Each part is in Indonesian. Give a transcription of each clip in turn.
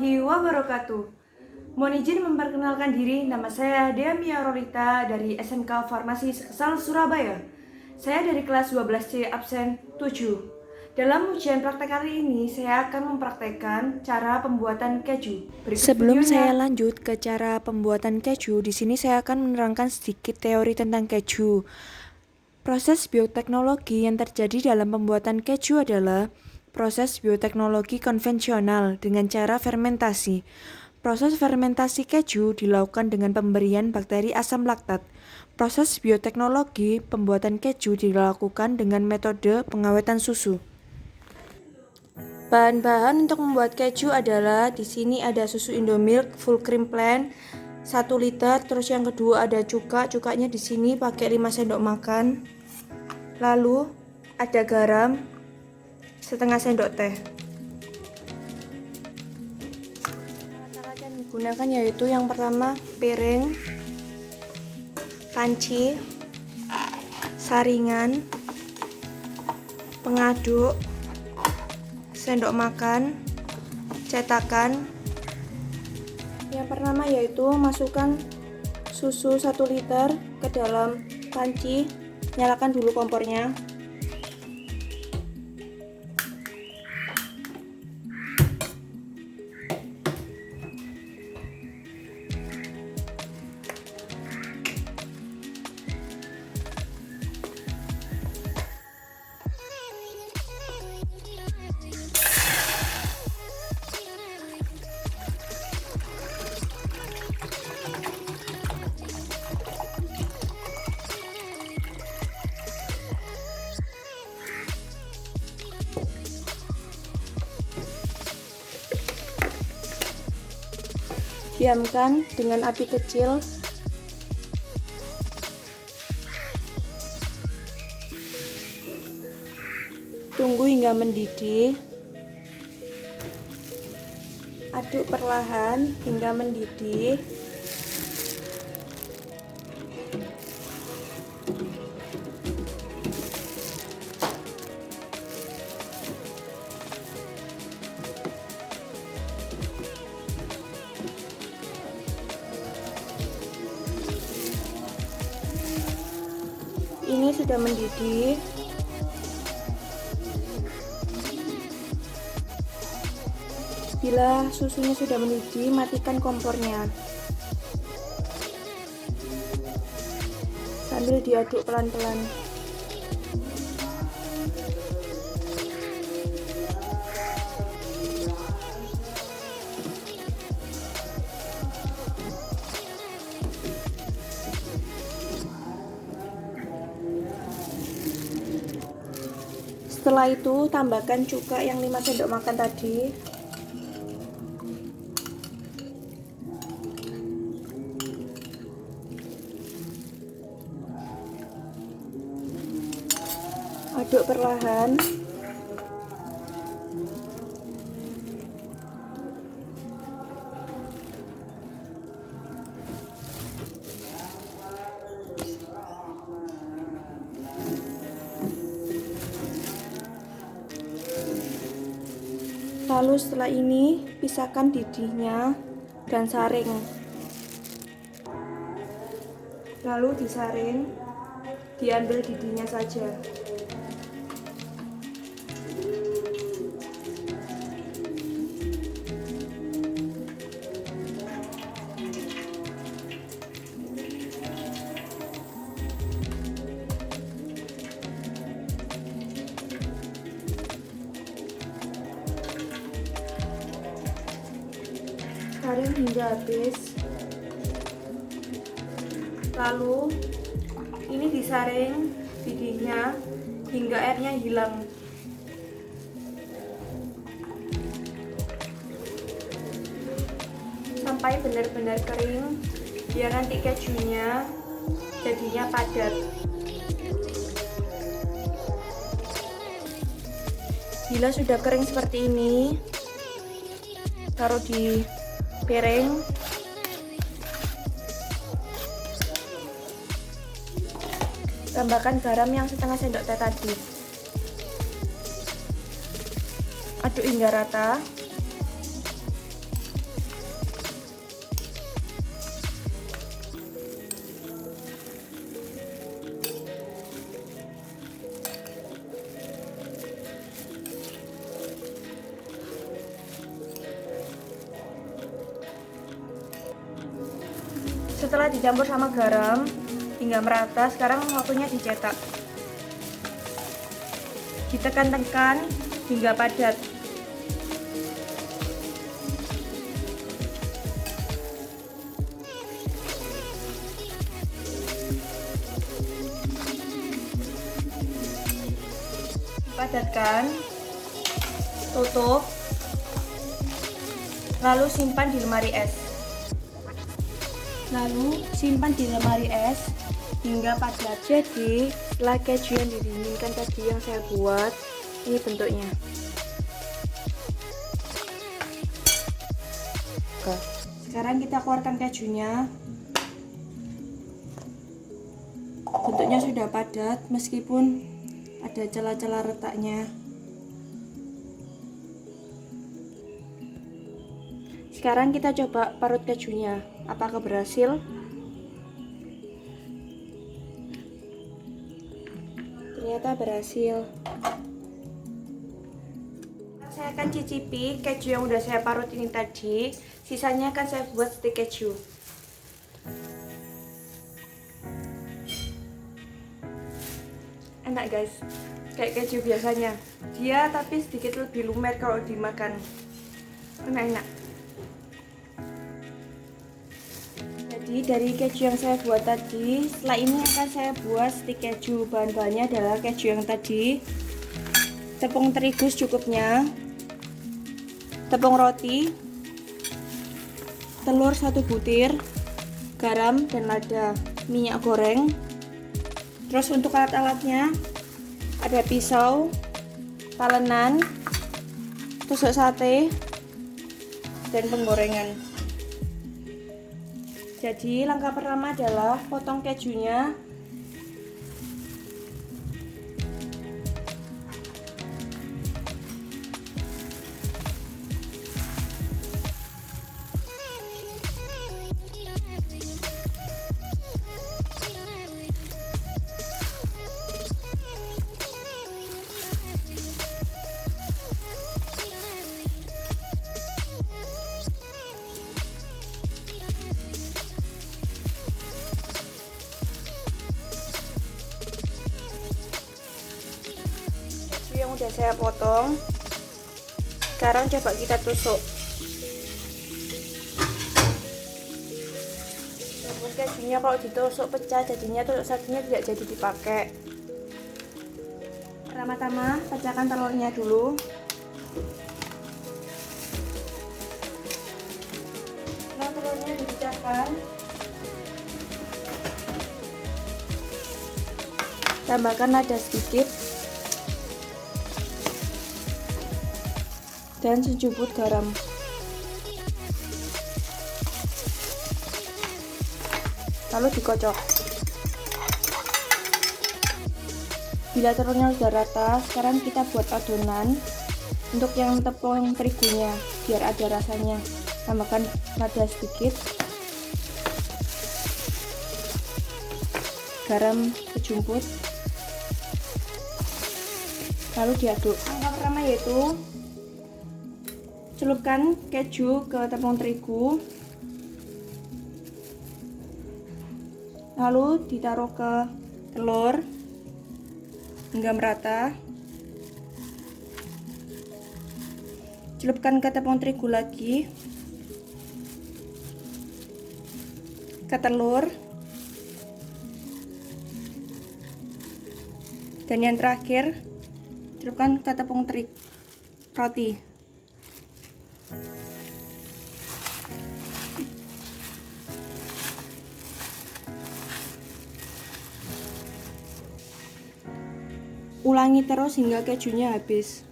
warahmatullahi wabarakatuh. Mohon izin memperkenalkan diri, nama saya Dea Mia Rorita dari SMK Farmasi Seksal Surabaya. Saya dari kelas 12C absen 7. Dalam ujian praktek kali ini, saya akan mempraktekkan cara pembuatan keju. Sebelum saya lanjut ke cara pembuatan keju, di sini saya akan menerangkan sedikit teori tentang keju. Proses bioteknologi yang terjadi dalam pembuatan keju adalah proses bioteknologi konvensional dengan cara fermentasi. Proses fermentasi keju dilakukan dengan pemberian bakteri asam laktat. Proses bioteknologi pembuatan keju dilakukan dengan metode pengawetan susu. Bahan-bahan untuk membuat keju adalah di sini ada susu Indomilk full cream blend 1 liter, terus yang kedua ada cukanya di sini pakai 5 sendok makan. Lalu ada garam setengah sendok teh. Alat yang digunakan yaitu yang pertama piring, panci, saringan, pengaduk, sendok makan, cetakan. Yang pertama yaitu masukkan susu 1 liter ke dalam panci, nyalakan dulu kompornya. Diamkan dengan api kecil. Tunggu hingga mendidih. Aduk perlahan hingga mendidih. Ini sudah mendidih. Bila susunya sudah mendidih, matikan kompornya. Sambil diaduk pelan-pelan. Setelah itu tambahkan cuka yang 5 sendok makan tadi. Aduk perlahan. Lalu setelah ini pisahkan didihnya dan saring. Lalu disaring, diambil didihnya saja. Saring hingga habis. Lalu ini disaring didihnya hingga airnya hilang. Sampai benar-benar kering, biar nanti kejunya jadinya padat. Bila sudah kering seperti ini, taruh di piring. Tambahkan garam yang setengah sendok teh tadi. Aduk hingga rata. Setelah dicampur sama garam hingga merata, sekarang waktunya dicetak. Ditekan-tekan hingga padat. Padatkan, tutup, lalu simpan di lemari es. Hingga padat. Jadi, setelah keju yang didinginkan tadi yang saya buat, ini bentuknya. Sekarang kita keluarkan kejunya. Bentuknya sudah padat meskipun ada celah-celah retaknya. Sekarang kita coba parut kejunya. Apakah berhasil? Ternyata berhasil. Saya akan cicipi keju yang udah saya parut ini tadi. Sisanya akan saya buat stik keju. Enak guys, kayak keju biasanya. Dia tapi sedikit lebih lumer kalau dimakan. Enak-enak. Jadi dari keju yang saya buat tadi, setelah ini akan saya buat stik keju. Bahan-bahannya adalah keju yang tadi, tepung terigu secukupnya, tepung roti, telur 1 butir, garam dan lada, minyak goreng. Terus untuk alat-alatnya ada pisau, talenan, tusuk sate, dan penggorengan. Jadi langkah pertama adalah potong kejunya. Yang udah saya potong, sekarang coba kita tusuk. Terus kejunya kalau ditusuk pecah, jadinya tusuk satunya tidak jadi dipakai. Pertama-tama pecahkan telurnya dulu. Setelah telurnya dipecahkan, tambahkan lada sedikit dan secukupnya garam. Lalu dikocok. Bila telurnya sudah rata, sekarang kita buat adonan. Untuk yang tepung terigunya, biar ada rasanya, tambahkan lada sedikit, garam sejumput, lalu diaduk. Langkah pertama yaitu celupkan keju ke tepung terigu, lalu ditaruh ke telur hingga merata. Celupkan ke tepung terigu lagi, ke telur, dan yang terakhir celupkan ke tepung terigu roti. Ulangi terus hingga kejunya habis.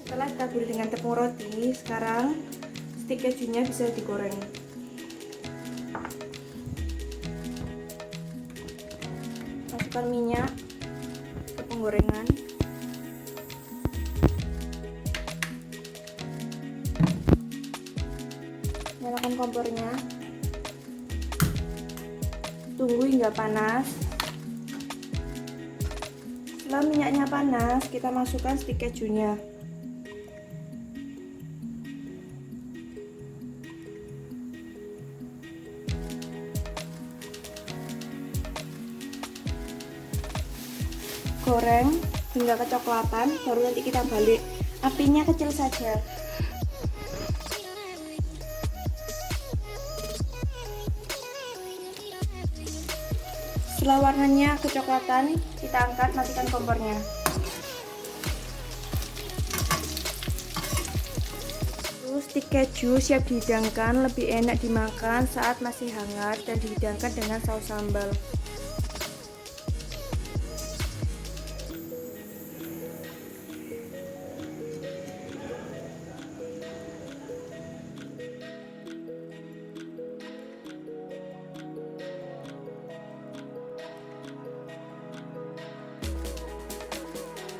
Setelah ditaburi dengan tepung roti, sekarang stik kejunya bisa digoreng. Masukkan minyak ke penggorengan. Nyalakan kompornya. Tunggu hingga panas. Setelah minyaknya panas, kita masukkan stik kejunya. goreng hingga kecoklatan, baru nanti kita balik. Apinya kecil saja. Setelah warnanya kecoklatan, kita angkat, matikan kompornya. Stik keju siap dihidangkan, lebih enak dimakan saat masih hangat dan dihidangkan dengan saus sambal.